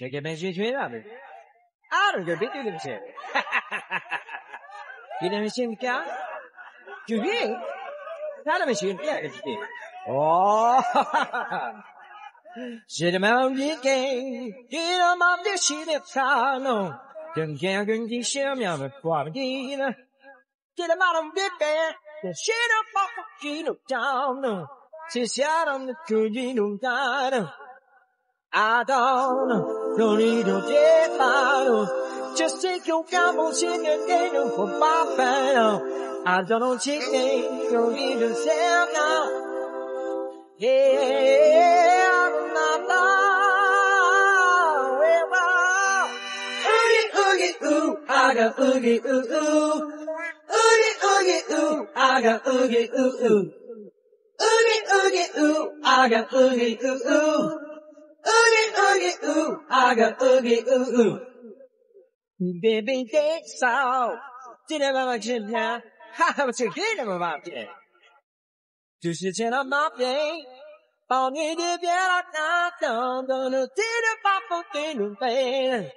Check it, man. I don't get it. You know, machine car. You hear? Not a machine. Yeah, it's it. Oh, j'ai le même week-end, j'ai le même déchir de piano. Đừng nghe gần đi xem nhà mà qua đi nè. J'ai le même week-end, the shit up off the key down. She said on the tree down. I don't need to get out. Just take your gambles in your day for my fan. I don't know chicken, don't need to sell now. Yeah, I'm not oogie, ooh, I got oogie, ooh, ooh. Oogie, ooh, I got oogie, ooh, ooh. Oogie, ooh, I got oogie, ooh, ooh. Oogie, ooh, I got oogie, ooh, ooh. Baby, that's all. Did I have a gym now? Ha, what's your game about it? 就是见到马背，抱你的别来打动，都能听得把风给弄飞。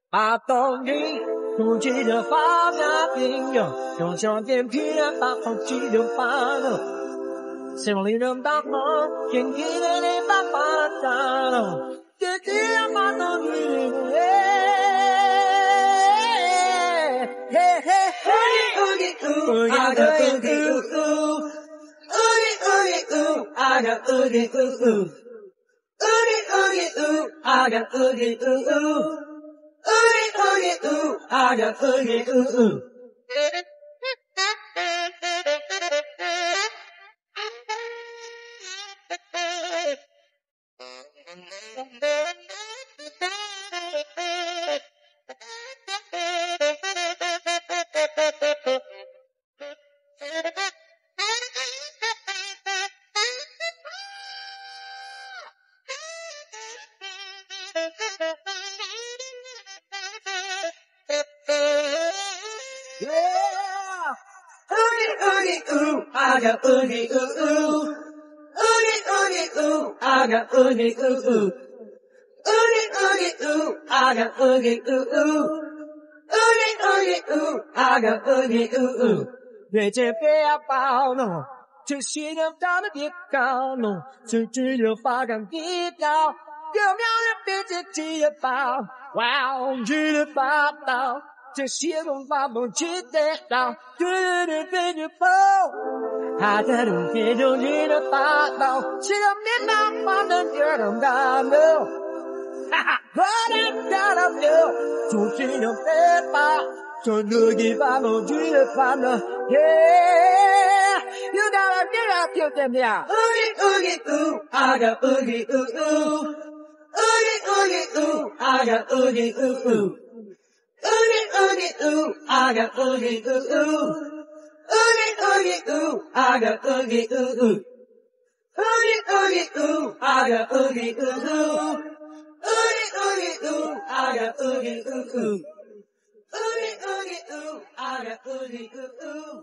把动力不记得发那朋友，用上点皮来把风记得发了。心里能把风，天气的你把发打了，这这样把动力嘿嘿嘿 ，oogie oogie ooh, I got oogie ooh ooh. Oogie ooh, I got oogie ooh ooh. Oogie ooh, I got oogie ooh ooh. Oogie ooh, I got oogie ooh ooh. Yeah! Oogie ooh, I got oogie ooh ooh. Oogie ooh, I got oogie ooh ooh. Oogie ooh, I got oogie ooh ooh. Oogie ooh, I got oogie ooh ooh. 别这别抱弄，这些人他们别搞弄，这只有发感地道，有没有人别这记得抱？哇哦，记得报道。这些人把梦记得到，对对对对抱，他的路别就记得报道，这个面包放的热腾腾的，哈哈，我的热腾腾，就只有别抱，就能给把梦记得报道，耶，有到了别人就怎么样 ？Oogie ooh, I got oogie ooh ooh. Oogie ooh, I got oogie ooh ooh. Oogie ooh, I got oogie ooh ooh. Oogie ooh, I got oogie ooh ooh. Oogie ooh, I got oogie ooh ooh. Oogie ooh, I got oogie ooh ooh. Oogie ooh, I got oogie ooh ooh.